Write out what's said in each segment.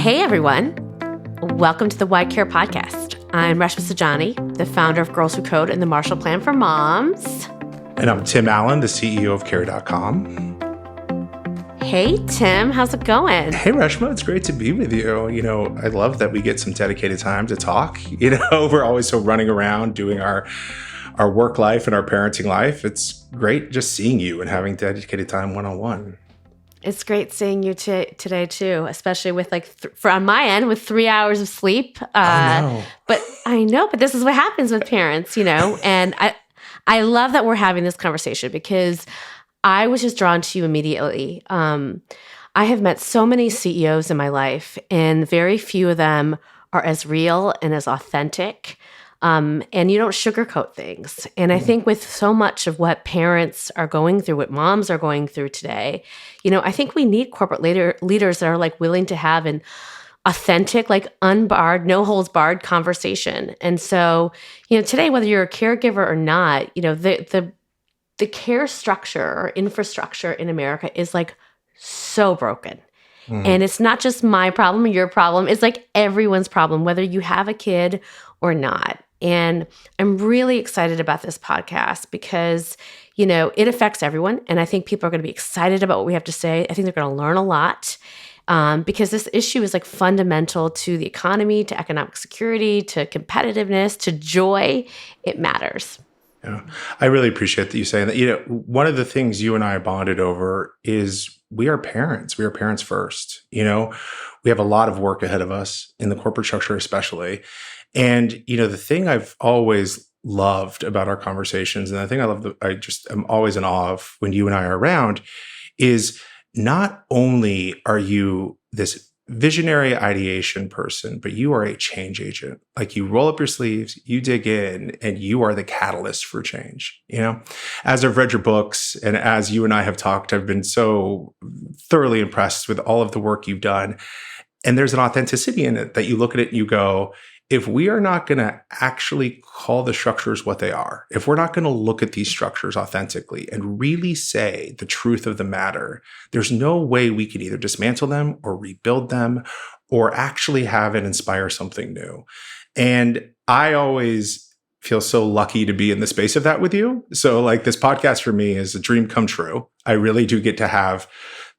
Hey, everyone. Welcome to the Why Care podcast. I'm Reshma Saujani, the founder of Girls Who Code and the Marshall Plan for Moms. And I'm Tim Allen, the CEO of Care.com. Hey, Tim. How's it going? Hey, Reshma. It's great to be with you. I love that we get some dedicated time to talk. We're always so running around doing our work life and our parenting life. It's great just seeing you and having dedicated time one-on-one. It's great seeing you today, too, especially with on my end, with 3 hours of sleep. But this is what happens with parents, and I love that we're having this conversation because I was just drawn to you immediately. I have met so many CEOs in my life, and very few of them are as real and as authentic. And you don't sugarcoat things. And I think with so much of what parents are going through, what moms are going through today, I think we need corporate leaders that are willing to have an authentic, unbarred, no holds barred conversation. And so, today, whether you're a caregiver or not, the care structure or infrastructure in America is so broken. And it's not just my problem or your problem. It's everyone's problem, whether you have a kid or not. And I'm really excited about this podcast because, it affects everyone. And I think people are going to be excited about what we have to say. I think they're going to learn a lot because this issue is fundamental to the economy, to economic security, to competitiveness, to joy. It matters. Yeah, I really appreciate that you saying that. One of the things you and I bonded over is we are parents. We are parents first. We have a lot of work ahead of us in the corporate structure, especially. And, the thing I've always loved about our conversations, and the thing I'm always in awe of when you and I are around, is not only are you this visionary ideation person, but you are a change agent. You roll up your sleeves, you dig in, and you are the catalyst for change. As I've read your books and as you and I have talked, I've been so thoroughly impressed with all of the work you've done. And there's an authenticity in it that you look at it and you go, if we are not going to actually call the structures what they are, if we're not going to look at these structures authentically and really say the truth of the matter, there's no way we can either dismantle them or rebuild them or actually have it inspire something new. And I always feel so lucky to be in the space of that with you. So this podcast for me is a dream come true. I really do get to have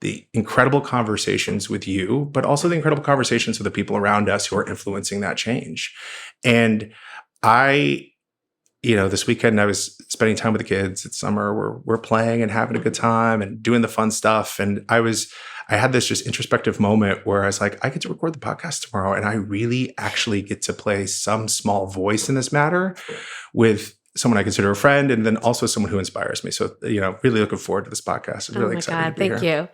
the incredible conversations with you, but also the incredible conversations with the people around us who are influencing that change. And this weekend I was spending time with the kids. It's summer. We're playing and having a good time and doing the fun stuff. And I had this just introspective moment where I was like, I get to record the podcast tomorrow, and I really actually get to play some small voice in this matter with someone I consider a friend, and then also someone who inspires me. So, really looking forward to this podcast. I'm really excited to be here. Thank you.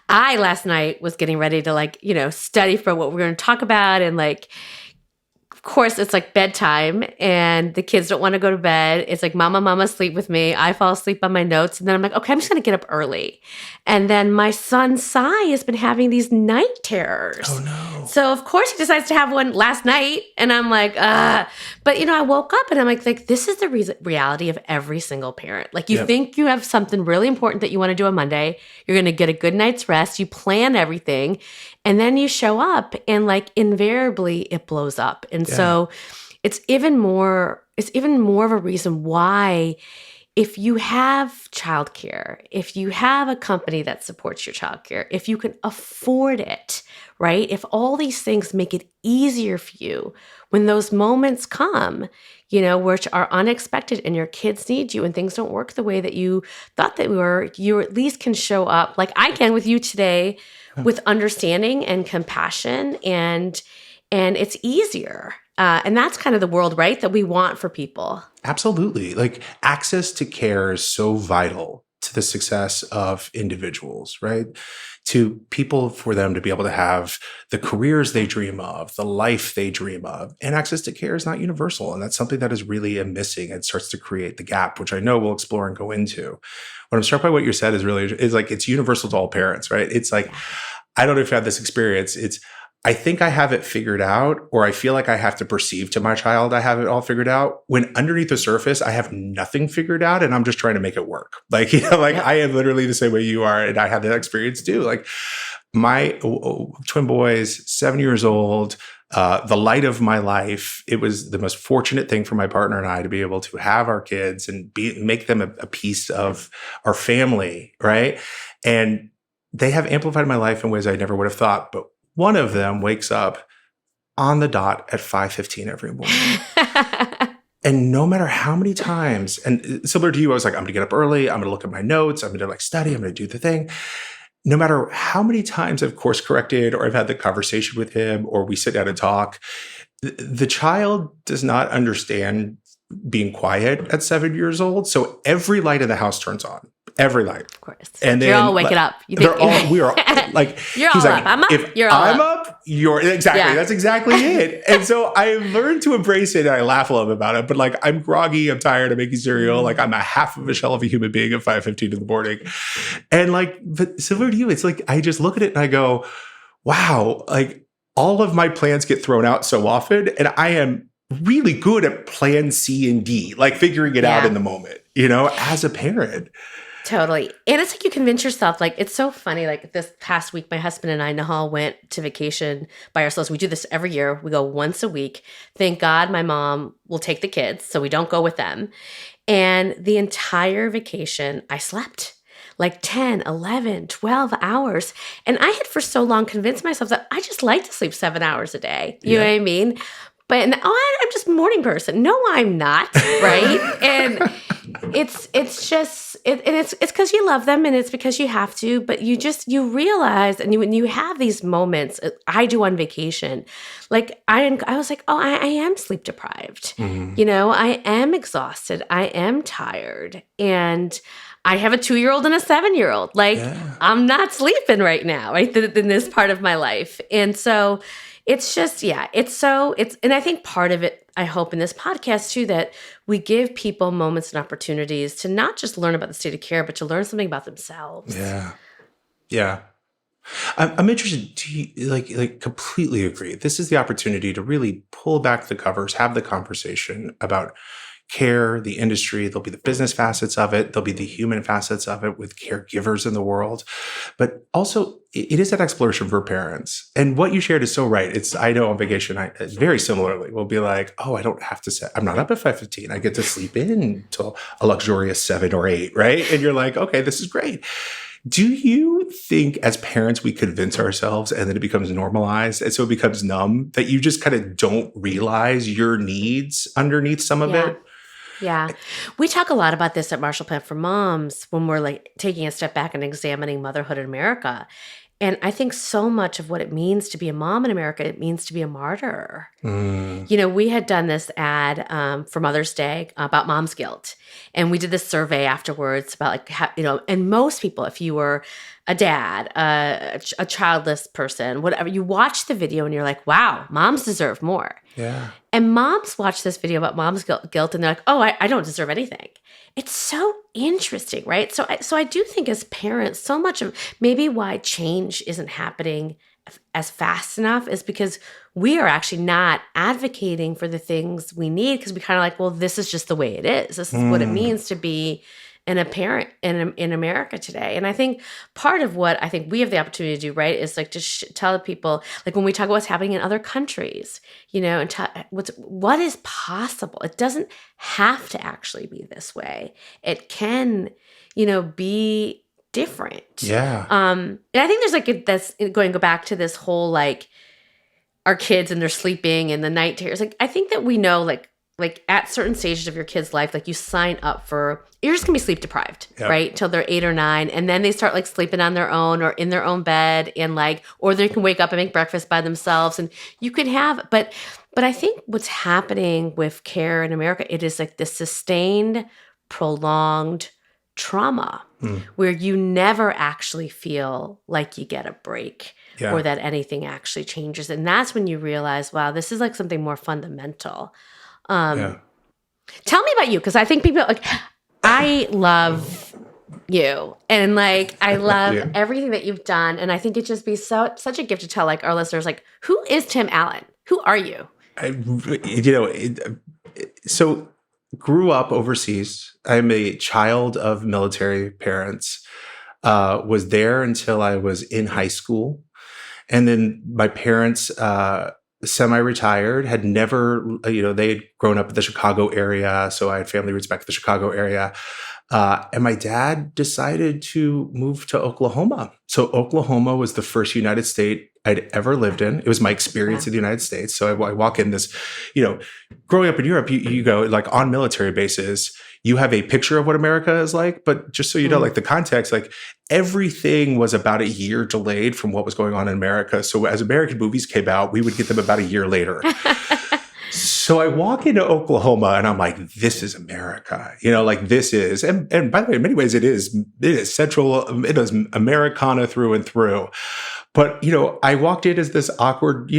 I last night was getting ready to study for what we're going to talk about, and of course it's bedtime and the kids don't want to go to bed. It's mama, sleep with me. I fall asleep on my notes, and then I'm okay, I'm just going to get up early. And then my son Sai has been having these night terrors. Oh no. So of course he decides to have one last night, and I'm but I woke up and I'm this is the reality of every single parent. You think you have something really important that you want to do on Monday, you're going to get a good night's rest, you plan everything, and then you show up and invariably it blows up. And so it's even more of a reason why, if you have childcare, if you have a company that supports your childcare, if you can afford it, right? If all these things make it easier for you when those moments come, which are unexpected and your kids need you and things don't work the way that you thought they were, you at least can show up like I can with you today with understanding and compassion, and it's easier. And that's kind of the world, right, that we want for people. Absolutely. Access to care is so vital to the success of individuals, right? To people, for them to be able to have the careers they dream of, the life they dream of. And access to care is not universal. And that's something that is really missing. It starts to create the gap, which I know we'll explore and go into. What I'm struck by what you said is it's universal to all parents, right? It's I don't know if you have this experience. I think I have it figured out, or I feel like I have to perceive to my child I have it all figured out, when underneath the surface, I have nothing figured out and I'm just trying to make it work. I am literally the same way you are, and I have that experience too. my twin boys, 7 years old, the light of my life. It was the most fortunate thing for my partner and I to be able to have our kids and make them a piece of our family, right? And they have amplified my life in ways I never would have thought. But one of them wakes up on the dot at 5:15 every morning. And no matter how many times, and similar to you, I was like, I'm going to get up early. I'm going to look at my notes. I'm going to like study. I'm going to do the thing. No matter how many times I've course corrected or I've had the conversation with him or we sit down and talk, the child does not understand being quiet at 7 years old. So every light in the house turns on. Every light. Of course. And then you're all waking up. We are like, you're all up. I'm up. If you're all I'm up. You're exactly. That's exactly it. And so I learned to embrace it and I laugh a little bit about it. But like, I'm groggy. I'm tired. I'm making cereal. Like I'm a half of a shell of a human being at 5:15 in the morning. And like, but similar to you, it's like, I just look at it and I go, wow, like all of my plans get thrown out so often. And I am really good at plan C and D, like figuring it out in the moment, as a parent. Totally. And it's like you convince yourself, like, it's so funny. Like this past week, my husband and I, Nahal, went to vacation by ourselves. We do this every year. We go once a week. Thank God my mom will take the kids, so we don't go with them. And the entire vacation, I slept like 10, 11, 12 hours. And I had for so long convinced myself that I just like to sleep 7 hours a day. You know what I mean? But I'm just a morning person. No, I'm not, right? And it's because you love them and it's because you have to. But you realize, and when you have these moments, I do on vacation, like I was like, oh, I am sleep deprived. Mm-hmm. I am exhausted. I am tired, and I have a 2-year-old and a 7-year-old. Like I'm not sleeping right now, right? In this part of my life, and so. It's just, and I think part of it, I hope in this podcast too, that we give people moments and opportunities to not just learn about the state of care, but to learn something about themselves. Yeah. Yeah. I'm interested. Do you like completely agree? This is the opportunity to really pull back the covers, have the conversation about care, the industry. There'll be the business facets of it. There'll be the human facets of it with caregivers in the world. But also, it is that exploration for parents. And what you shared is so right. I know on vacation, very similarly, we'll be like, oh, I don't have to I'm not up at 5:15. I get to sleep in until a luxurious 7 or 8, right? And you're like, okay, this is great. Do you think as parents, we convince ourselves and then it becomes normalized and so it becomes numb that you just kind of don't realize your needs underneath some of it? Yeah. We talk a lot about this at Marshall Plan for Moms when we're like taking a step back and examining motherhood in America. And I think so much of what it means to be a mom in America, it means to be a martyr. We had done this ad for Mother's Day about mom's guilt. And we did this survey afterwards about like, how, and most people, if you were a dad, a childless person, whatever, you watch the video and you're like, wow, moms deserve more. Yeah. And moms watch this video about mom's guilt and they're like, oh, I don't deserve anything. It's so interesting, right? So I do think as parents, so much of maybe why change isn't happening as fast enough is because we are actually not advocating for the things we need because we kind of like, well, this is just the way it is. This is what it means to be a parent in America today. And I think part of what I think we have the opportunity to do, right, is like to tell people, like when we talk about what's happening in other countries, and what is possible. It doesn't have to actually be this way. It can, be different. Yeah. And I think there's like that's going to go back to this whole like our kids and they're sleeping and the night terrors. Like I think that we know like at certain stages of your kid's life, like you sign up for, you're just gonna be sleep deprived, right? Till they're 8 or 9. And then they start like sleeping on their own or in their own bed and like, or they can wake up and make breakfast by themselves. And you can have, but I think what's happening with care in America, it is like this sustained, prolonged trauma where you never actually feel like you get a break or that anything actually changes. And that's when you realize, wow, this is like something more fundamental. Tell me about you, because I think people like I love you and like I love everything that you've done, and I think it'd just be such a gift to tell like our listeners like who is Tim Allen? Who are you? So grew up overseas. I'm a child of military parents. was there until I was in high school. And then my parents, semi-retired, had never, they had grown up in the Chicago area. So I had family roots back in the Chicago area. And my dad decided to move to Oklahoma. So Oklahoma was the first United state I'd ever lived in. It was my experience in the United States. So I walk in this, growing up in Europe, you go like on military bases, you have a picture of what America is like, but just so you know, like the context, like everything was about a year delayed from what was going on in America. So as American movies came out, we would get them about a year later. So I walk into Oklahoma and I'm like, this is America, like this is, and by the way, in many ways it is central, it is Americana through and through. But, I walked in as this awkward,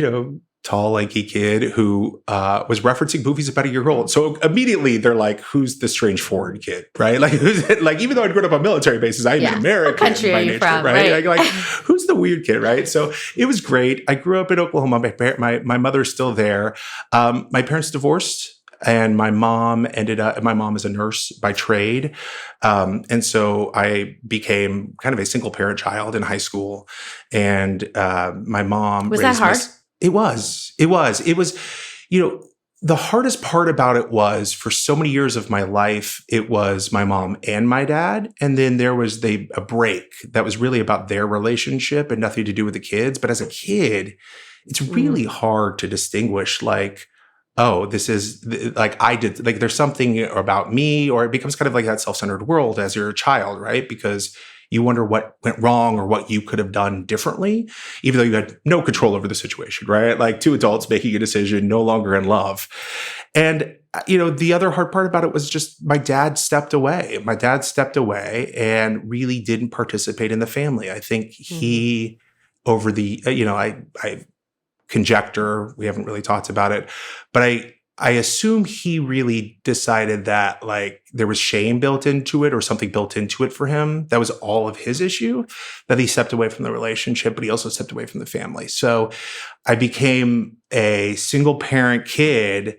tall, lanky kid who was referencing movies about a year old. So immediately they're like, who's the strange foreign kid, right? Like, even though I'd grown up on military bases, I'm an American. What country by are you nature, from? Right? Like, who's the weird kid, right? So it was great. I grew up in Oklahoma. My mother's still there. My parents divorced. And my mom is a nurse by trade. And so I became kind of a single parent child in high school. And my mom was that hard? It was, the hardest part about it was for so many years of my life, it was my mom and my dad. And then there was a break that was really about their relationship and nothing to do with the kids. But as a kid, it's really hard to distinguish like, oh, this is like I did, like there's something about me, or it becomes kind of like that self-centered world as you're a child, right? Because you wonder what went wrong or what you could have done differently, even though you had no control over the situation, right? Like two adults making a decision, no longer in love. And, the other hard part about it was just my dad stepped away. My dad stepped away and really didn't participate in the family. I think he, over the, I conjecture, we haven't really talked about it, but I assume he really decided that like there was shame built into it or something built into it for him. That was all of his issue, that he stepped away from the relationship, but he also stepped away from the family. So I became a single parent kid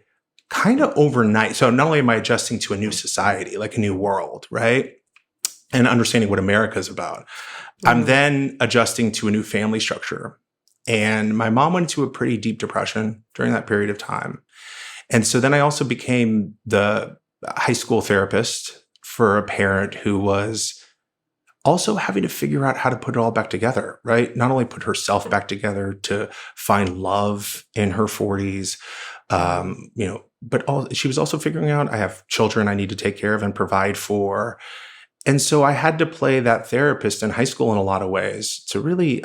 kind of overnight. So not only am I adjusting to a new society, like a new world, right? And understanding what America is about, I'm then adjusting to a new family structure. And my mom went into a pretty deep depression during that period of time. And so then I also became the high school therapist for a parent who was also having to figure out how to put it all back together, right? Not only put herself back together to find love in her 40s, but she was also figuring out, I have children I need to take care of and provide for. And so I had to play that therapist in high school in a lot of ways to really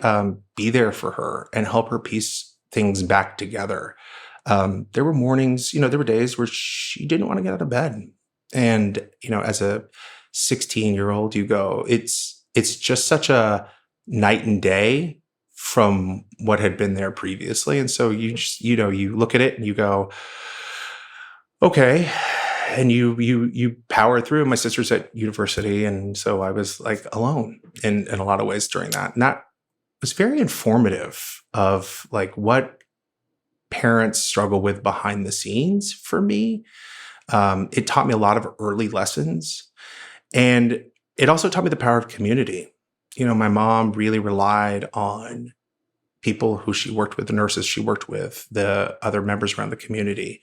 be there for her and help her piece things back together. There were mornings, there were days where she didn't want to get out of bed. And, as a 16-year-old, you go, it's just such a night and day from what had been there previously. And so you just, you look at it and you go, okay. And you power through. My sister's at university. And so I was like alone in a lot of ways during that. And that was very informative of like what parents struggle with behind the scenes for me. It taught me a lot of early lessons. And it also taught me the power of community. My mom really relied on people who she worked with, the nurses she worked with, the other members around the community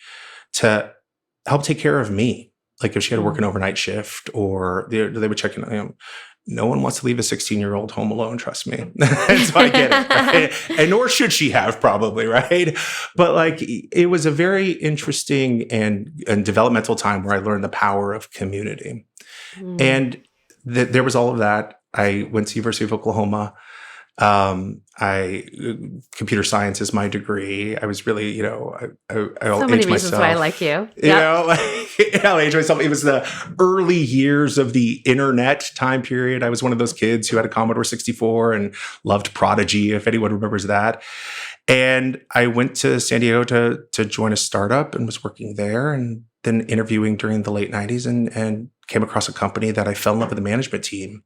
to help take care of me. Like if she had to work an overnight shift or they would check in, no one wants to leave a 16-year-old home alone, trust me. And so I get it, right? And nor should she have probably, right? But like it was a very interesting and developmental time where I learned the power of community. And there was all of that. I went to University of Oklahoma. Computer science is my degree. I was really, I'll so many reasons why I like you. I'll age myself. It was the early years of the internet time period. I was one of those kids who had a Commodore 64 and loved Prodigy, if anyone remembers that. And I went to San Diego to join a startup and was working there and then interviewing during the late 90s and came across a company that I fell in love with the management team.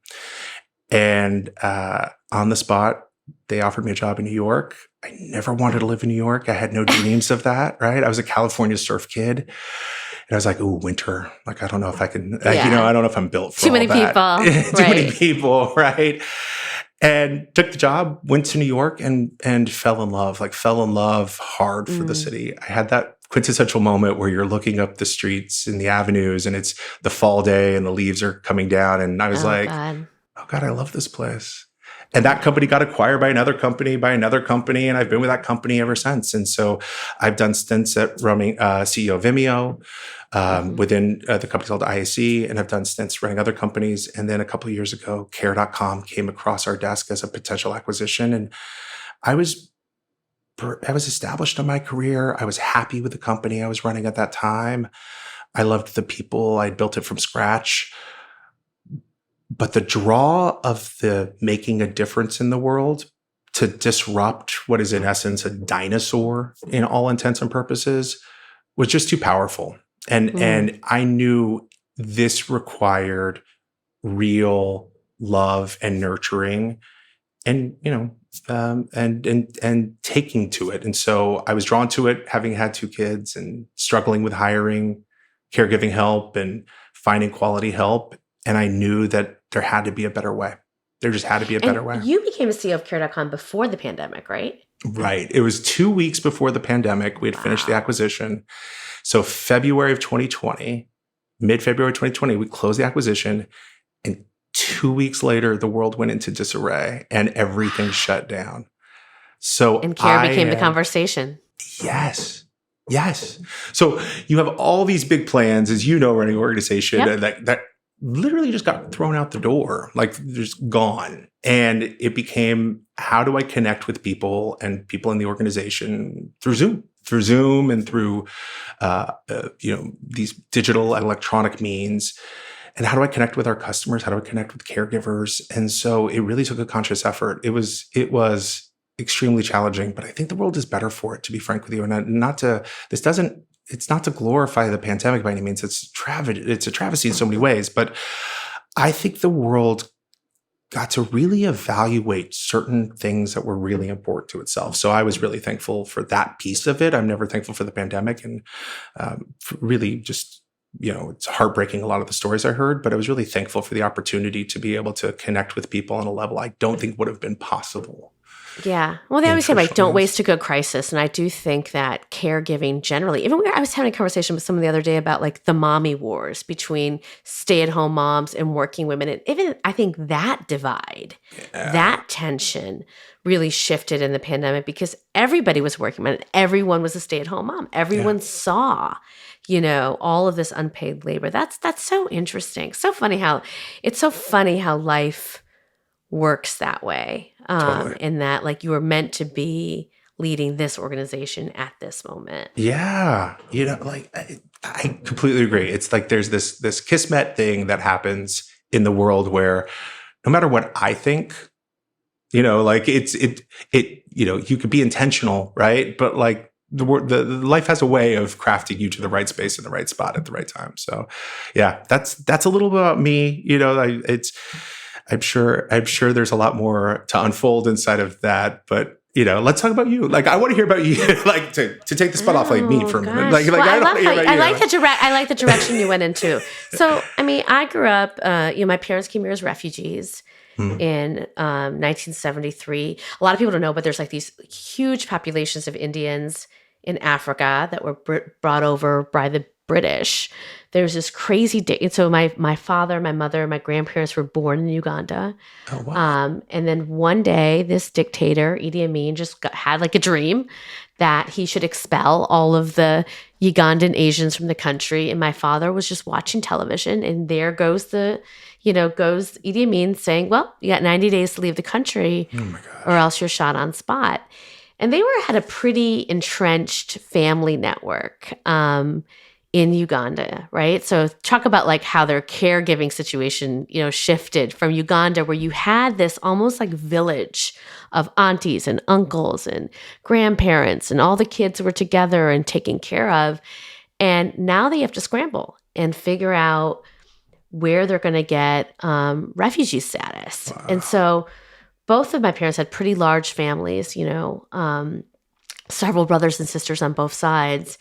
And on the spot, they offered me a job in New York. I never wanted to live in New York. I had no dreams of that, right? I was a California surf kid. I was like, ooh, winter. Like, I don't know if I can, Yeah. I don't know if I'm built for Too all many that. people. Too Right. many people, right? And took the job, went to New York and fell in love hard for the city. I had that quintessential moment where you're looking up the streets and the avenues and it's the fall day and the leaves are coming down. And I was like, God. oh God, I love this place. And that company got acquired by another company, and I've been with that company ever since. And so I've done stints at running CEO of Vimeo within the company called IAC, and I've done stints running other companies. And then a couple of years ago, Care.com came across our desk as a potential acquisition, and I was established in my career. I was happy with the company I was running at that time. I loved the people. I built it from scratch. But the draw of the making a difference in the world to disrupt what is in essence a dinosaur in all intents and purposes was just too powerful. And I knew this required real love and nurturing and, and taking to it. And so I was drawn to it, having had 2 kids and struggling with hiring, caregiving help and finding quality help. And I knew that there had to be a better way. There just had to be a better way. You became a CEO of Care.com before the pandemic, right? Right. It was 2 weeks before the pandemic. We had finished the acquisition. So February of 2020, mid-February 2020, we closed the acquisition. And 2 weeks later, the world went into disarray and everything shut down. So and Care became the conversation. Yes. So you have all these big plans, as you know, running an organization that literally just got thrown out the door, like just gone. And it became, how do I connect with people and people in the organization through Zoom and through, these digital and electronic means. And how do I connect with our customers? How do I connect with caregivers? And so it really took a conscious effort. It was extremely challenging, but I think the world is better for it, to be frank with you. And it's not to glorify the pandemic by any means. It's a travesty in so many ways, but I think the world got to really evaluate certain things that were really important to itself. So I was really thankful for that piece of it. I'm never thankful for the pandemic, and really just, it's heartbreaking, a lot of the stories I heard, but I was really thankful for the opportunity to be able to connect with people on a level I don't think would have been possible. Yeah. Well, they always say, right, don't waste a good crisis. And I do think that caregiving generally, I was having a conversation with someone the other day about like the mommy wars between stay-at-home moms and working women. And even I think that divide, that tension really shifted in the pandemic because everybody was working, and everyone was a stay-at-home mom. Everyone saw, all of this unpaid labor. That's so interesting. It's so funny how life works that way. Totally. In that, like, you were meant to be leading this organization at this moment. Yeah. I completely agree. It's like there's this kismet thing that happens in the world where no matter what I think, you could be intentional, right? But like the life has a way of crafting you to the right space in the right spot at the right time. So yeah, that's a little bit about me. I'm sure there's a lot more to unfold inside of that, but let's talk about you. Like, I want to hear about you, like to take the spot off like me for a minute. Like, well, I like the direction you went into. So, I grew up, my parents came here as refugees in 1973. A lot of people don't know, but there's like these huge populations of Indians in Africa that were brought over by the British. There's this crazy so my father, my mother, my grandparents were born in Uganda. Oh, wow. And then one day, this dictator, Idi Amin, had like a dream that he should expel all of the Ugandan Asians from the country. And my father was just watching television, and there goes goes Idi Amin saying, well, you got 90 days to leave the country, or else you're shot on spot. And they had a pretty entrenched family network in Uganda, right? So talk about like how their caregiving situation, shifted from Uganda, where you had this almost like village of aunties and uncles and grandparents, and all the kids were together and taken care of. And now they have to scramble and figure out where they're going to get refugee status. Wow. And so both of my parents had pretty large families, several brothers and sisters on both sides.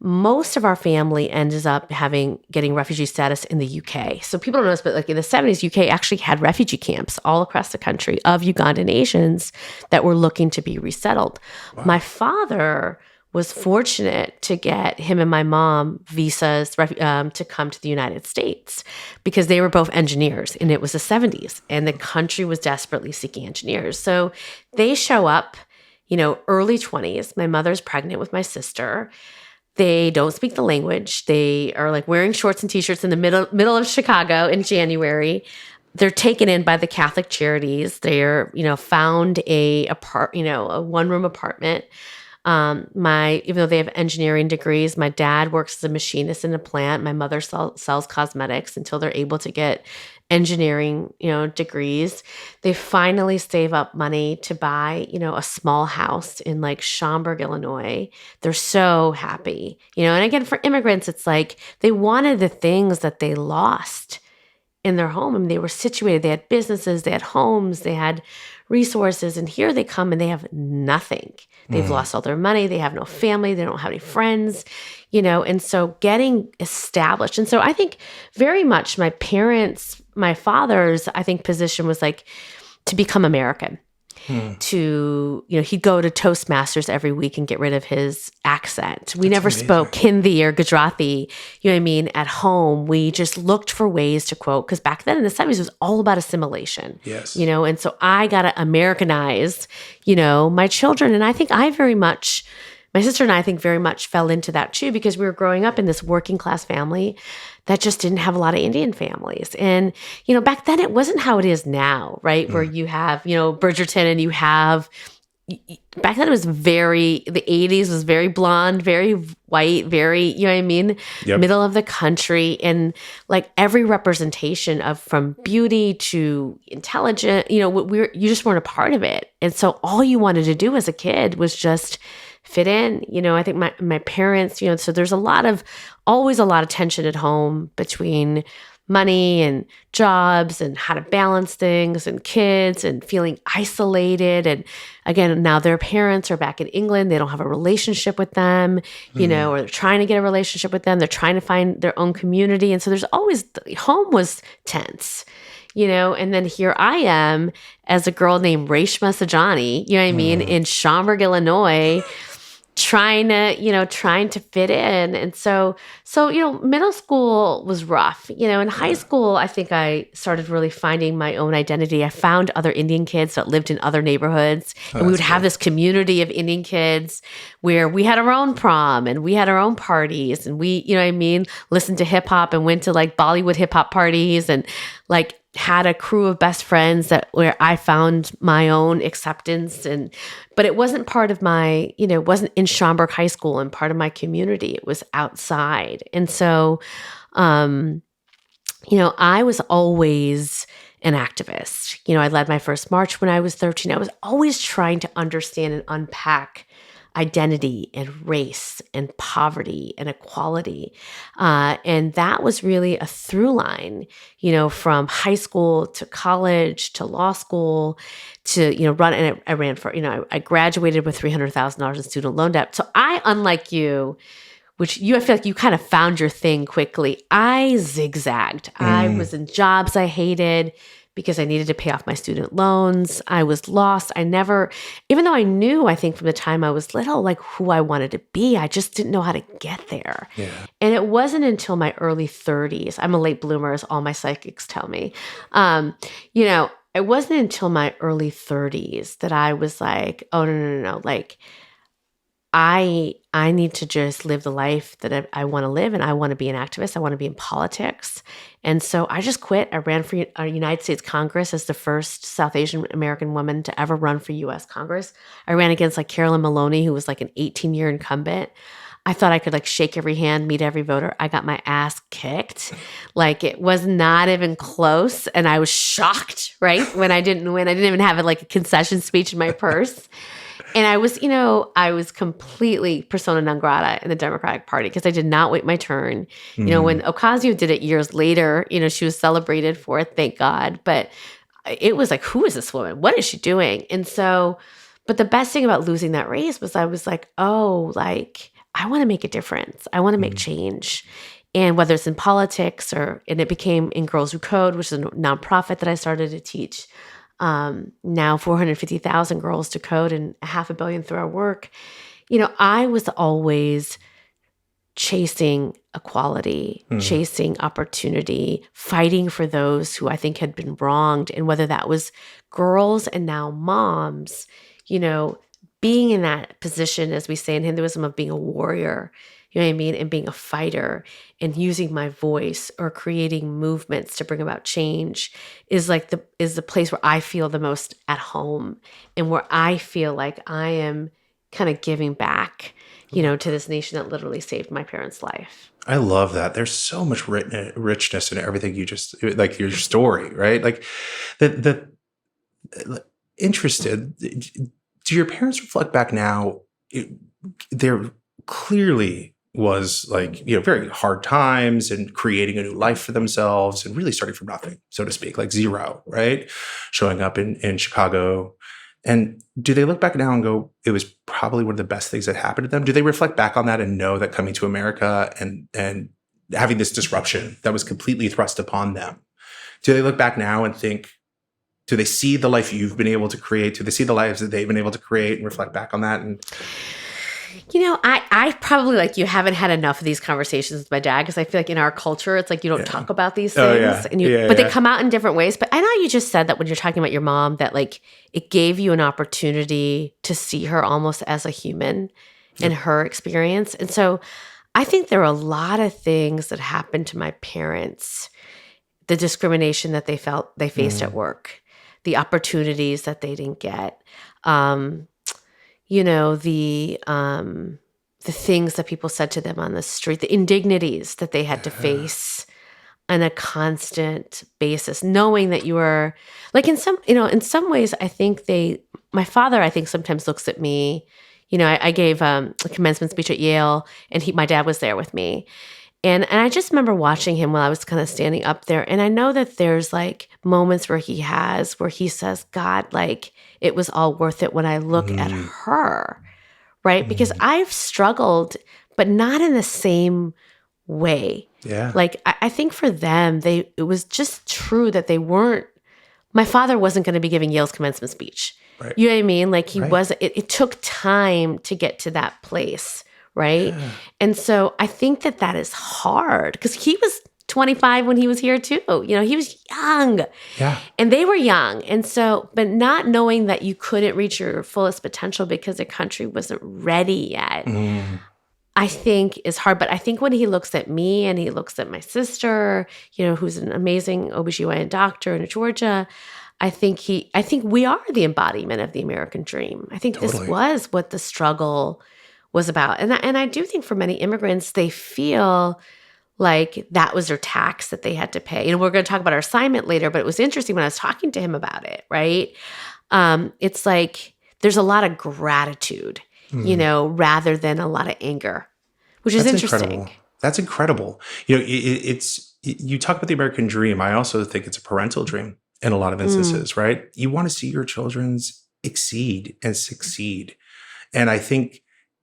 most of our family ends up getting refugee status in the UK. So people don't know this, but like in the 70s, UK actually had refugee camps all across the country of Ugandan Asians that were looking to be resettled. Wow. My father was fortunate to get him and my mom visas to come to the United States because they were both engineers, and it was the 70s, and the country was desperately seeking engineers. So they show up, early 20s. My mother's pregnant with my sister. They don't speak the language. They are like wearing shorts and t-shirts in the middle of Chicago in January. They're taken in by the Catholic Charities. They're, found a one-room apartment. Even though they have engineering degrees, my dad works as a machinist in a plant. My mother sells cosmetics until they're able to get engineering, degrees. They finally save up money to buy, a small house in like Schaumburg, Illinois. They're so happy, and again, for immigrants, it's like they wanted the things that they lost in their home. I mean, they were situated, they had businesses, they had homes, they had resources, and here they come and they have nothing. They've lost all their money. They have no family. They don't have any friends, and so getting established. And so I think very much my father's, I think, position was like to become American. To, he'd go to Toastmasters every week and get rid of his accent. We never spoke Hindi or Gujarati, at home. We just looked for ways to quote, because back then in the 70s, it was all about assimilation. Yes. And so I got to Americanize, my children. And I think my sister and I think very much fell into that too, because we were growing up in this working class family that just didn't have a lot of Indian families. And, back then it wasn't how it is now, right? Where you have, Bridgerton, and you have, back then it was the 80s was very blonde, very white, very, middle of the country. And like every representation of from beauty to intelligent, you just weren't a part of it. And so all you wanted to do as a kid was just fit in. I think my parents, so there's always a lot of tension at home between money and jobs and how to balance things and kids and feeling isolated. And again, now their parents are back in England. They don't have a relationship with them, or they're trying to get a relationship with them. They're trying to find their own community. And so there's always, home was tense. And then here I am as a girl named Reshma Saujani, in Schaumburg, Illinois, trying to fit in. And so, middle school was rough, in high school, I think I started really finding my own identity. I found other Indian kids that lived in other neighborhoods, and we would have this community of Indian kids where we had our own prom and we had our own parties, and we, listened to hip hop and went to like Bollywood hip hop parties, and like had a crew of best friends where I found my own acceptance. But it wasn't part of my, it wasn't in Schaumburg High School and part of my community. It was outside. And so, I was always an activist. I led my first march when I was 13. I was always trying to understand and unpack identity and race and poverty and equality. And that was really a through line, from high school to college to law school to, run. And I ran for, I graduated with $300,000 in student loan debt. So I, unlike you, I feel like you kind of found your thing quickly. I zigzagged. I was in jobs I hated because I needed to pay off my student loans. I was lost. Even though I knew, I think from the time I was little, like who I wanted to be, I just didn't know how to get there. Yeah. And it wasn't until my early 30s, I'm a late bloomer, as all my psychics tell me. It wasn't until my early 30s that I was like, oh, no. Like, I need to just live the life that I want to live, and I want to be an activist. I want to be in politics. And so I just quit. I ran for United States Congress as the first South Asian American woman to ever run for U.S. Congress. I ran against like Carolyn Maloney, who was like an 18-year incumbent. I thought I could like shake every hand, meet every voter. I got my ass kicked. Like it was not even close. And I was shocked, right? When I didn't win. I didn't even have like a concession speech in my purse. And I was completely persona non grata in the Democratic Party because I did not wait my turn. When Ocasio did it years later, she was celebrated for it, thank God. But it was like, who is this woman? What is she doing? And so, but the best thing about losing that race was I was like, oh, like I want to make a difference. I want to make change. And whether it's in politics and it became in Girls Who Code, which is a nonprofit that I started to teach, now 450,000 girls to code and 500 million through our work. I was always chasing equality, chasing opportunity, fighting for those who I think had been wronged. And whether that was girls and now moms, being in that position, as we say in Hinduism, of being a warrior, you know what I mean? And being a fighter and using my voice or creating movements to bring about change is the place where I feel the most at home and where I feel like I am kind of giving back, to this nation that literally saved my parents' life. I love that. There's so much richness in everything you just, like your story, right? Like interested, do your parents reflect back now? There clearly was very hard times and creating a new life for themselves and really starting from nothing, so to speak, like zero, right? Showing up in Chicago. And do they look back now and go, it was probably one of the best things that happened to them? Do they reflect back on that and know that coming to America and having this disruption that was completely thrust upon them, do they look back now and think, do they see the life you've been able to create? Do they see the lives that they've been able to create and reflect back on that? And I probably, like you, haven't had enough of these conversations with my dad, because I feel like in our culture, it's like you don't talk about these things. But they come out in different ways. But I know you just said that when you're talking about your mom, that like it gave you an opportunity to see her almost as a human in her experience. And so I think there are a lot of things that happened to my parents, the discrimination that they faced at work, the opportunities that they didn't get, the things that people said to them on the street, the indignities that they had to face on a constant basis, knowing that you were like in some ways, I think my father, I think sometimes looks at me, I gave a commencement speech at Yale and my dad was there with me. And I just remember watching him while I was kind of standing up there. And I know that there's like moments where he says, God, like it was all worth it when I look at her, right? Because I've struggled, but not in the same way. Yeah. Like I think for them, it was just true that my father wasn't going to be giving Yale's commencement speech. Right. You know what I mean? Like he wasn't, it took time to get to that place. Right. Yeah. And so I think that is hard, because he was 25 when he was here too. He was young. Yeah. And they were young. And so, but not knowing that you couldn't reach your fullest potential because the country wasn't ready yet, I think is hard. But I think when he looks at me and he looks at my sister, who's an amazing OBGYN doctor in Georgia, I think we are the embodiment of the American dream. I think This was what the struggle was about. And I do think for many immigrants, they feel like that was their tax that they had to pay. We're going to talk about our assignment later, but it was interesting when I was talking to him about it, right? It's like there's a lot of gratitude, rather than a lot of anger, which is interesting. Incredible. That's incredible. You talk about the American dream. I also think it's a parental dream in a lot of instances, right? You want to see your children exceed and succeed. And I think,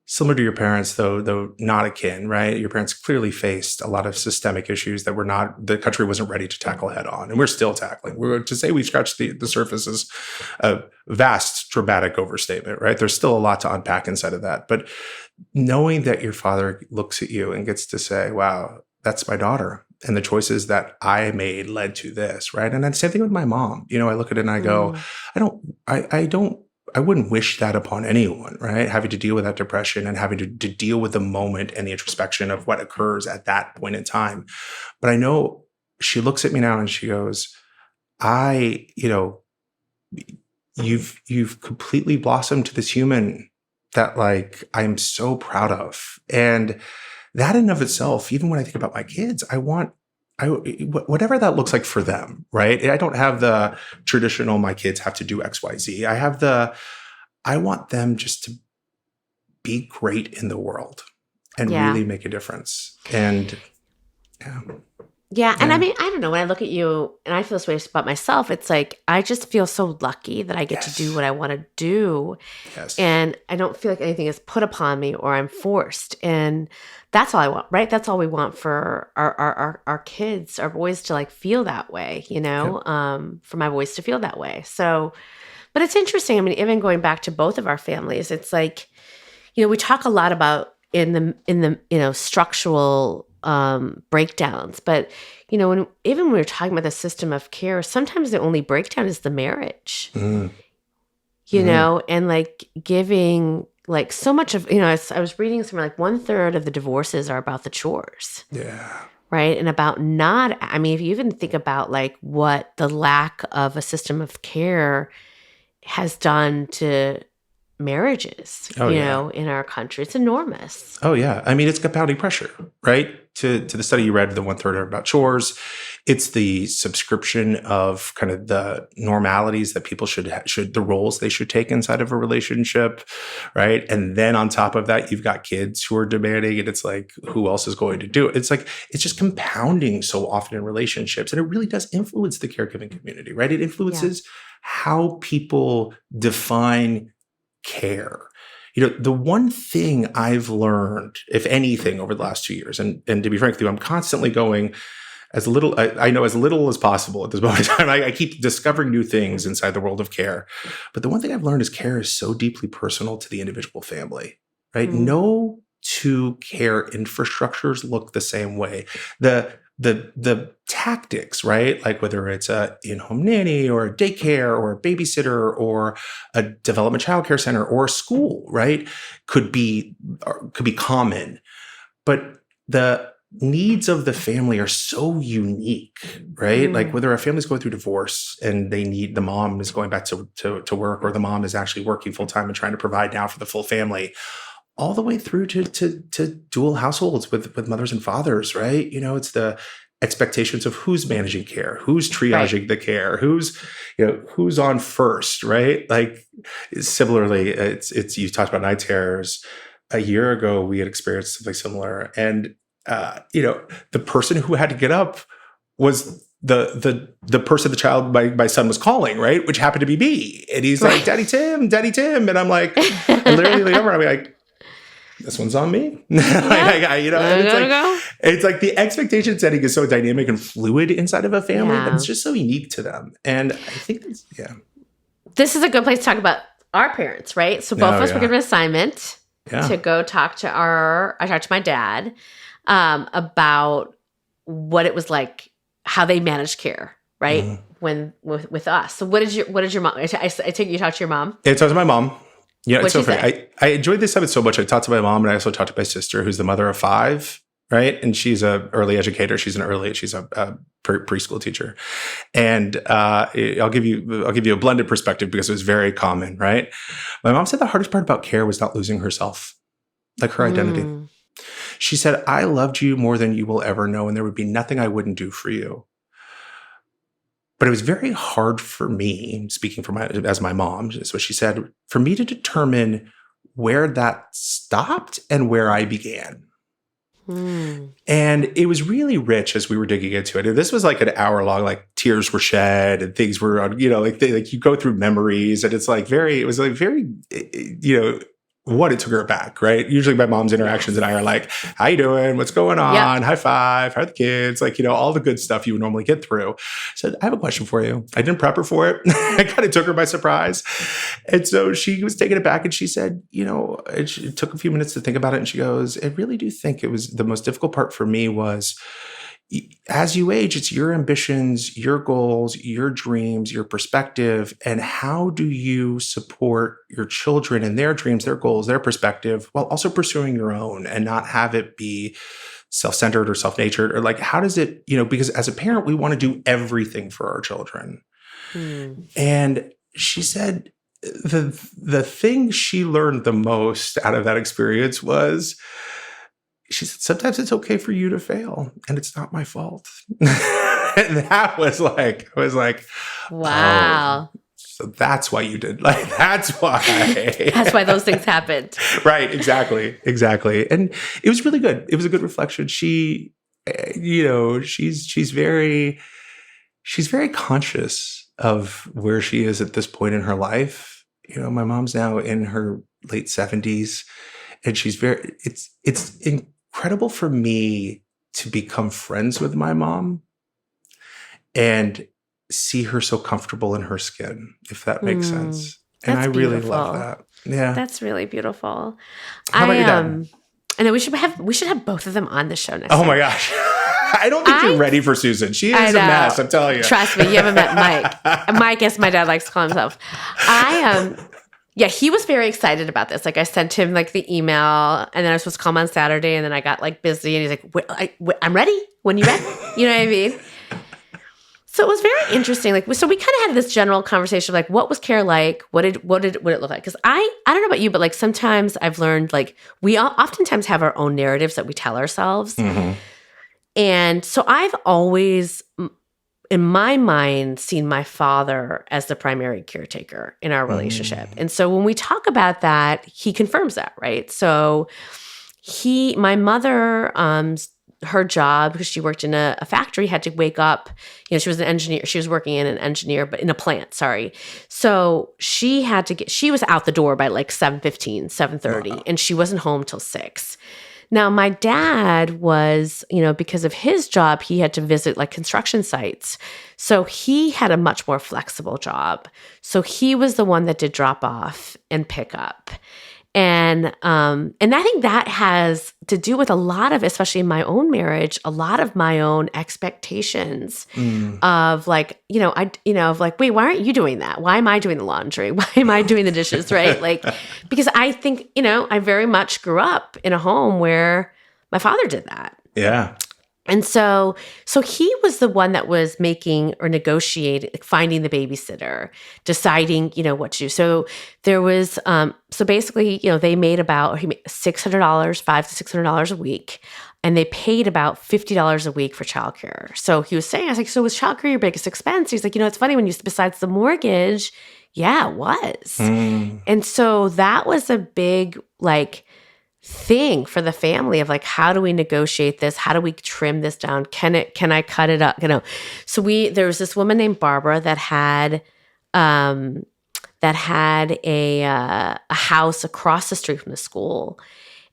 similar to your parents, though not akin, right? Your parents clearly faced a lot of systemic issues that the country wasn't ready to tackle head on. And we're still tackling. To say we scratched the surface is a vast, dramatic overstatement, right? There's still a lot to unpack inside of that. But knowing that your father looks at you and gets to say, wow, that's my daughter, and the choices that I made led to this, right? And then same thing with my mom. I look at it and I go, I wouldn't wish that upon anyone, right? Having to deal with that depression and having to deal with the moment and the introspection of what occurs at that point in time. But I know she looks at me now and she goes, you've completely blossomed to this human that like I'm so proud of. And that in of itself, even when I think about my kids, whatever that looks like for them, right? I don't have the traditional, my kids have to do X, Y, Z. I want them just to be great in the world and really make a difference. And yeah. Yeah. And I mean, I don't know. When I look at you and I feel this way about myself, it's like I just feel so lucky that I get to do what I want to do. Yes. And I don't feel like anything is put upon me or I'm forced. And that's all I want, right? That's all we want for our kids, our boys to like feel that way, you know, for my boys to feel that way. So, but it's interesting. I mean, even going back to both of our families, it's like, you know, we talk a lot about in the you know, structural breakdowns, but you know, even when we're talking about the system of care, sometimes the only breakdown is the marriage. You know, and like giving like so much of, you know, I was reading somewhere like 1/3 of the divorces are about the chores. Yeah. Right. And about not, I mean, if you even think about like what the lack of a system of care has done to marriages, you know, in our country, it's enormous. Oh yeah. I mean, it's compounding pressure, right? To the study you read, the 1/3 are about chores. It's the subscription of kind of the normalities that people should the roles they should take inside of a relationship, right? And then on top of that, you've got kids who are demanding, and it's like, who else is going to do it? It's like, it's just compounding so often in relationships. And it really does influence the caregiving community, right? It influences how people define care. You know, the one thing I've learned, if anything, over the last 2 years, and to be frank with you, I'm constantly going as little, I know as little as possible at this moment in time. I keep discovering new things inside the world of care. But the one thing I've learned is care is so deeply personal to the individual family, right? No two care infrastructures look the same way. The tactics, right? Like whether it's a in-home nanny or a daycare or a babysitter or a development childcare center or a school, right? Could be common, but the needs of the family are so unique, right? Like whether a family's going through divorce and the mom is going back to work, or the mom is actually working full time and trying to provide now for the full family, all the way through to dual households with mothers and fathers, right? You know, it's the expectations of who's managing care, who's triaging the care, who's on first, right? Like similarly, it's you talked about night terrors. A year ago, we had experienced something similar, and the person who had to get up was the person my son was calling, right? Which happened to be me. And he's like, Daddy Tim. And I'm like, I literally lean over, I'm like, this one's on me. It's like the expectation setting is so dynamic and fluid inside of a family, but it's just so unique to them. And I think this is a good place to talk about our parents, right? So both of us were given an assignment to go talk to I talked to my dad about what it was like, how they managed care, right? When with us. So what did your mom? I take you talked to your mom. Yeah, I talked to my mom. Yeah, it's so funny. I enjoyed this summit so much. I talked to my mom, and I also talked to my sister, who's the mother of 5, right? And she's an early educator. She's a preschool teacher. And I'll give you a blended perspective because it was very common, right? My mom said the hardest part about care was not losing herself, like her identity. She said, I loved you more than you will ever know, and there would be nothing I wouldn't do for you. But it was very hard for me, speaking as my mom, is what she said, for me to determine where that stopped and where I began. And it was really rich as we were digging into it. And this was like an hour long, like tears were shed and things were on, like you go through memories, and it's like very, it took her back, right? Usually my mom's interactions and I are like, how you doing? What's going on? Yep. High five. How are the kids? Like, all the good stuff you would normally get through. So I have a question for you. I didn't prep her for it. I kind of took her by surprise. And so she was taken aback, and she said, it took a few minutes to think about it. And she goes, I really do think it was the most difficult part for me was, as you age, it's your ambitions, your goals, your dreams, your perspective, and how do you support your children and their dreams, their goals, their perspective, while also pursuing your own and not have it be self-centered or self-natured, or like, how does it, because as a parent, we want to do everything for our children. And she said the thing she learned the most out of that experience was, she said, sometimes it's okay for you to fail, and it's not my fault. And that was like, I was like, wow. Oh, so that's why you did, like, that's why. That's why those things happened. Right. Exactly. And it was really good. It was a good reflection. She she's very conscious of where she is at this point in her life. My mom's now in her late 70s, and it's incredible for me to become friends with my mom and see her so comfortable in her skin, if that makes sense. And I really love that. Yeah. That's really beautiful. How about your dad? I know we should have both of them on the show next time. Oh my gosh. I don't think you're ready for Susan. She is a mess, I'm telling you. Trust me, you haven't met Mike. Mike, as my dad likes to call himself. Yeah, he was very excited about this. Like, I sent him like the email, and then I was supposed to call him on Saturday, and then I got like busy, and he's like, I'm ready. When you ready? You know what I mean? So it was very interesting. Like, so we kind of had this general conversation of like, what was care like? What did it look like? Because I don't know about you, but like sometimes I've learned like we oftentimes have our own narratives that we tell ourselves. Mm-hmm. And so I've always, in my mind, seen my father as the primary caretaker in our relationship. And so when we talk about that, he confirms that, right? So my mother, her job, because she worked in a factory, had to wake up. She was an engineer. She was working in an engineer, but in a plant, sorry. So she was out the door by like 7:15, 7:30, and she wasn't home till 6. Now, my dad was, because of his job, he had to visit like construction sites. So he had a much more flexible job. So he was the one that did drop off and pick up. And I think that has to do with a lot of, especially in my own marriage, a lot of my own expectations of like, of like, wait, why aren't you doing that? Why am I doing the laundry? Why am I doing the dishes? Right? Like, because I think, I very much grew up in a home where my father did that. Yeah. And so he was the one that was making or negotiating, finding the babysitter, deciding, what to do. So there was, so basically, they made about $600, $500 to $600 a week, and they paid about $50 a week for childcare. So he was saying, I was like, so was childcare your biggest expense? He's like, it's funny when besides the mortgage, yeah, it was. And so that was a big, like, thing for the family of like, how do we negotiate this? How do we trim this down? Can I cut it up? So there was this woman named Barbara that had a house across the street from the school.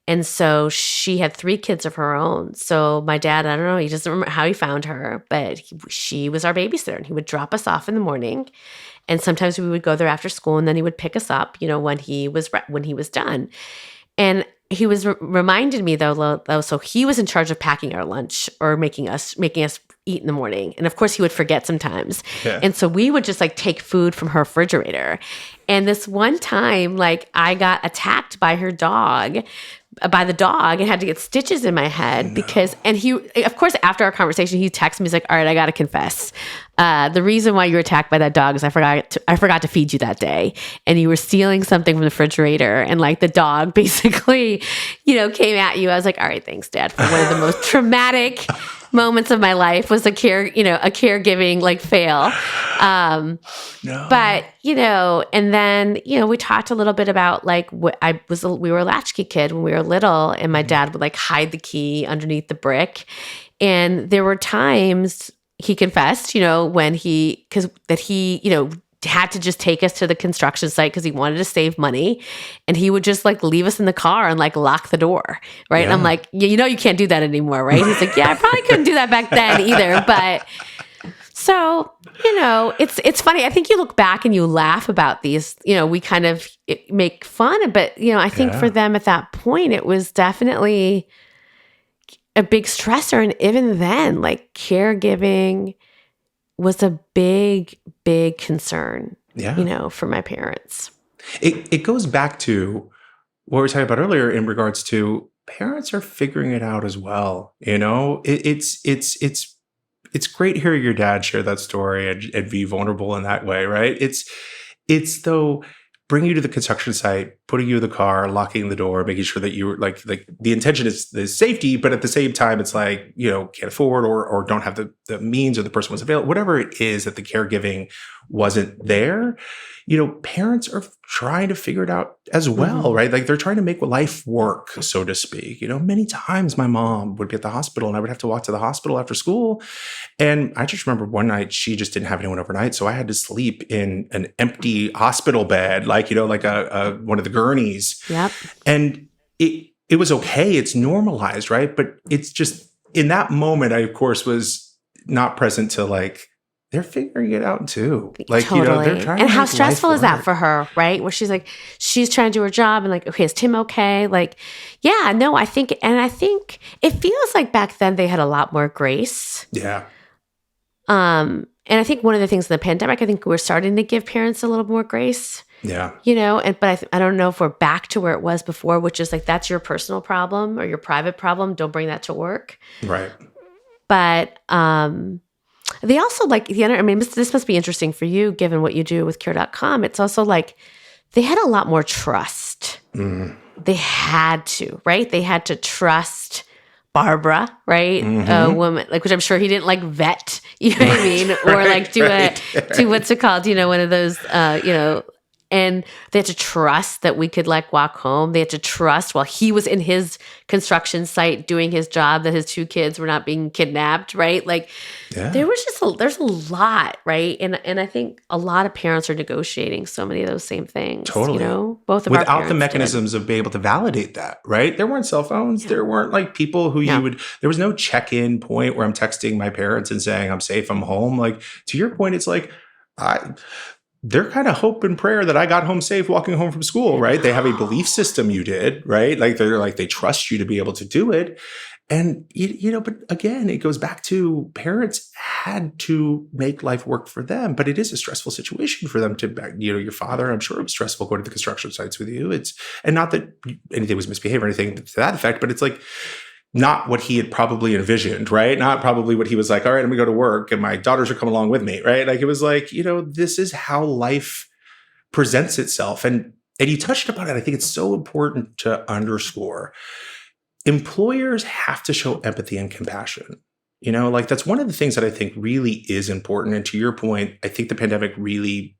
And so she had 3 kids of her own. So my dad, I don't know, he doesn't remember how he found her, but she was our babysitter, and he would drop us off in the morning. And sometimes we would go there after school, and then he would pick us up, when he was done. And he was reminded me though, so he was in charge of packing our lunch or making us eat in the morning. And of course he would forget sometimes. Yeah. And so we would just like take food from her refrigerator. And this one time, like I got attacked by the dog and had to get stitches in my head because he, of course, after our conversation, he texted me, he's like, all right, I got to confess. The reason why you were attacked by that dog is I forgot to feed you that day, and you were stealing something from the refrigerator, and like the dog basically, came at you. I was like, all right, thanks, Dad, for one of the most traumatic moments of my life was a caregiving like fail. No. But, and then, we talked a little bit about like we were a latchkey kid when we were little, and my dad would like hide the key underneath the brick. And there were times he confessed, when he had to just take us to the construction site because he wanted to save money, and he would just like leave us in the car and like lock the door, right? Yeah. And I'm like, you can't do that anymore, right? He's like, yeah, I probably couldn't do that back then either, but so it's funny. I think you look back and you laugh about these. We kind of make fun, but I think for them at that point, it was definitely a big stressor, and even then, like caregiving was a big concern, for my parents. It goes back to what we were talking about earlier in regards to parents are figuring it out as well. It's great hearing your dad share that story and be vulnerable in that way, right? It's though bringing you to the construction site, putting you in the car, locking the door, making sure that you're like the intention is the safety, but at the same time, it's like, can't afford or don't have the means, or the person was available, whatever it is that the caregiving wasn't there. parents are trying to figure it out as well, right? Like they're trying to make life work, so to speak. Many times my mom would be at the hospital and I would have to walk to the hospital after school. And I just remember one night she just didn't have anyone overnight. So I had to sleep in an empty hospital bed, like a one of the gurneys. Yep. And it was okay. It's normalized, right? But it's just in that moment, I, of course, was not present to like, they're figuring it out too. Like, totally. They're trying and to how make stressful life is that work. for her, right? Where she's like, she's trying to do her job and like, okay, is Tim okay? Like, yeah, no, I think it feels like back then they had a lot more grace. Yeah. And I think one of the things in the pandemic, I think we're starting to give parents a little more grace. Yeah. But I don't know if we're back to where it was before, which is like, that's your personal problem or your private problem. Don't bring that to work. Right. But, they also like this must be interesting for you, given what you do with Care.com. It's also like they had a lot more trust. They had to, right? They had to trust Barbara, right? A woman, like, which I'm sure he didn't like vet, you know what I mean? Or like do what's it called? One of those, and they had to trust that we could like walk home. They had to trust while he was in his construction site doing his job that his 2 kids were not being kidnapped, right? Like there was there's a lot, right? And I think a lot of parents are negotiating so many of those same things. Totally. Both of our without parents the mechanisms of being able to validate that, right? There weren't cell phones. There weren't like people who there was no check-in point where I'm texting my parents and saying I'm safe, I'm home. Like to your point, it's like they're kind of hope and prayer that I got home safe walking home from school, right? They have a belief system you did, right? Like they trust you to be able to do it. And, but again, it goes back to parents had to make life work for them, but it is a stressful situation for them to, your father, I'm sure it was stressful going to the construction sites with you. And not that anything was misbehavior or anything to that effect, but it's like, not what he had probably envisioned, right? Not probably what he was like, all right, I'm gonna go to work and my daughters are coming along with me, right? Like it was like, this is how life presents itself. And you touched upon it. I think it's so important to underscore. Employers have to show empathy and compassion. Like that's one of the things that I think really is important. And to your point, I think the pandemic really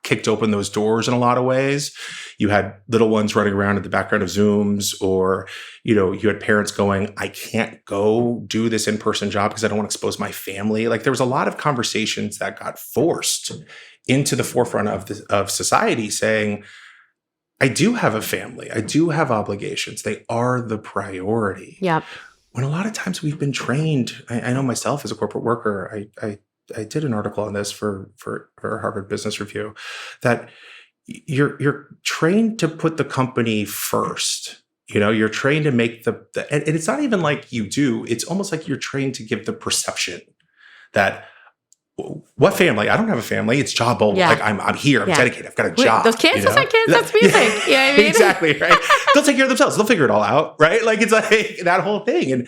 kicked open those doors in a lot of ways. You had little ones running around in the background of Zooms, or, you had parents going, I can't go do this in-person job because I don't want to expose my family. Like there was a lot of conversations that got forced into the forefront of society saying, I do have a family. I do have obligations. They are the priority. Yep. When a lot of times we've been trained, I know myself as a corporate worker, I did an article on this for Harvard Business Review, that you're trained to put the company first. You're trained to make and it's not even like you do. It's almost like you're trained to give the perception that what family? I don't have a family. It's job only. Yeah. Like I'm here. I'm dedicated. I've got a job. Those kids, those are kids. That's music. Yeah, I mean? Exactly. Right. They'll take care of themselves. They'll figure it all out. Right. Like it's like that whole thing. And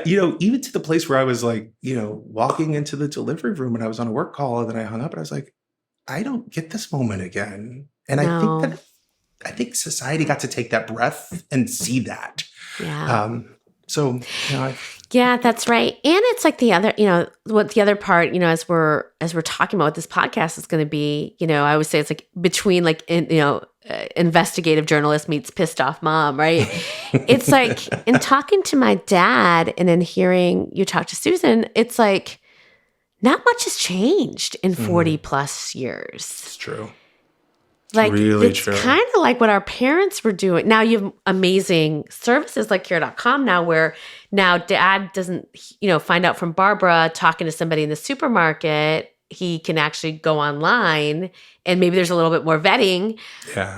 even to the place where I was like, walking into the delivery room and I was on a work call and then I hung up and I was like, I don't get this moment again. And I think society got to take that breath and see that. Yeah. Yeah, that's right. And it's like the other, what the other part, as we're talking about what this podcast is going to be, I would say it's like between like, investigative journalist meets pissed off mom, right? It's like in talking to my dad and then hearing you talk to Susan, it's like not much has changed in 40 plus years. It's true. Like really it's true. Kind of like what our parents were doing. Now you have amazing services like Care.com now, where now dad doesn't, find out from Barbara talking to somebody in the supermarket. He can actually go online and maybe there's a little bit more vetting. Yeah.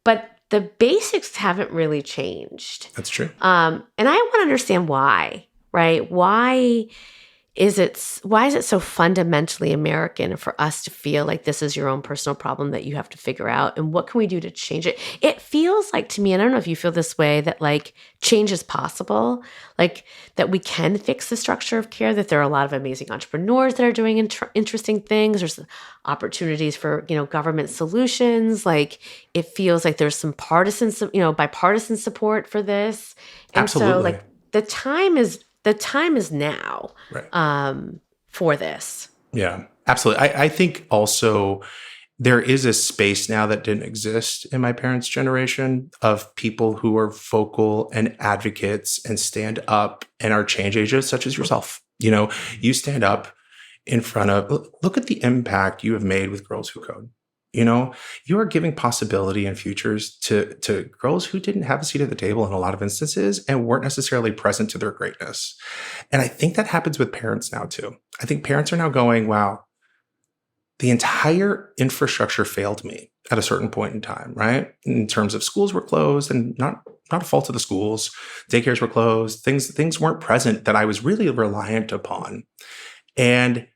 But the basics haven't really changed. That's true. And I want to understand why, right? Why is it so fundamentally American for us to feel like this is your own personal problem that you have to figure out? And what can we do to change it? It feels like to me, and I don't know if you feel this way, that like change is possible, like that we can fix the structure of care, that there are a lot of amazing entrepreneurs that are doing interesting things. There's opportunities for, government solutions. Like it feels like there's some bipartisan support for this. And Absolutely. So like the time is now, right. For this. Yeah, absolutely. I think also there is a space now that didn't exist in my parents' generation of people who are vocal and advocates and stand up and are change agents, such as yourself. You stand up in front of, look at the impact you have made with Girls Who Code. You are giving possibility and futures to girls who didn't have a seat at the table in a lot of instances and weren't necessarily present to their greatness. And I think that happens with parents now too. I think parents are now going, wow, the entire infrastructure failed me at a certain point in time, right? In terms of schools were closed, and not a fault of the schools. Daycares were closed. Things weren't present that I was really reliant upon. And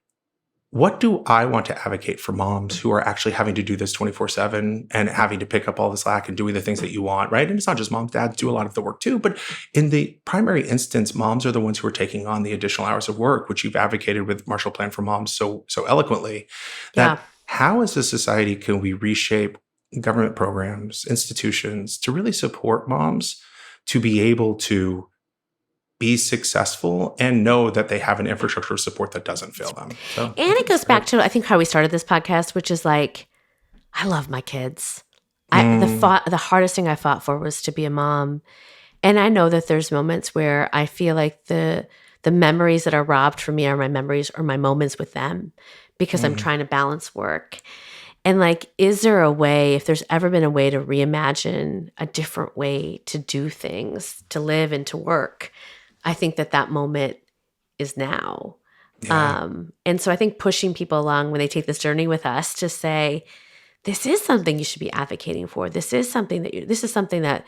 what do I want to advocate for moms who are actually having to do this 24/7 and having to pick up all the slack and doing the things that you want, right? And it's not just moms, dads do a lot of the work too. But in the primary instance, moms are the ones who are taking on the additional hours of work, which you've advocated with Marshall Plan for Moms so eloquently. That how as a society can we reshape government programs, institutions to really support moms to be able to be successful and know that they have an infrastructure of support that doesn't fail them. So, and it goes back to, I think, how we started this podcast, which is like, I love my kids. The hardest thing I fought for was to be a mom. And I know that there's moments where I feel like the memories that are robbed from me are my memories or my moments with them, because I'm trying to balance work. And like, is there a way, if there's ever been a way to reimagine a different way to do things, to live and to work? I think that moment is now. Yeah. And so I think pushing people along when they take this journey with us to say, this is something you should be advocating for. This is something that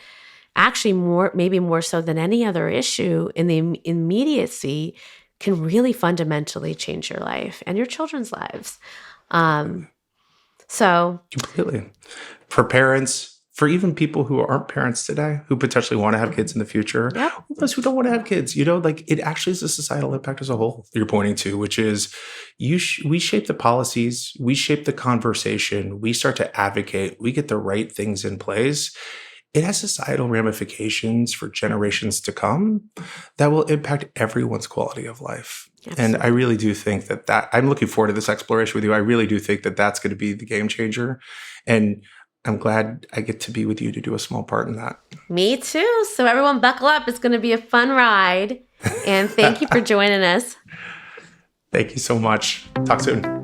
actually maybe more so than any other issue in the immediacy can really fundamentally change your life and your children's lives. So completely. For parents, for even people who aren't parents today, who potentially want to have kids in the future, those who don't want to have kids, it actually is a societal impact as a whole you're pointing to, which is we shape the policies, we shape the conversation, we start to advocate, we get the right things in place. It has societal ramifications for generations to come that will impact everyone's quality of life. Absolutely. And I really do think that I'm looking forward to this exploration with you. I really do think that that's going to be the game changer. And I'm glad I get to be with you to do a small part in that. Me too. So everyone buckle up. It's going to be a fun ride. And thank you for joining us. Thank you so much. Talk soon.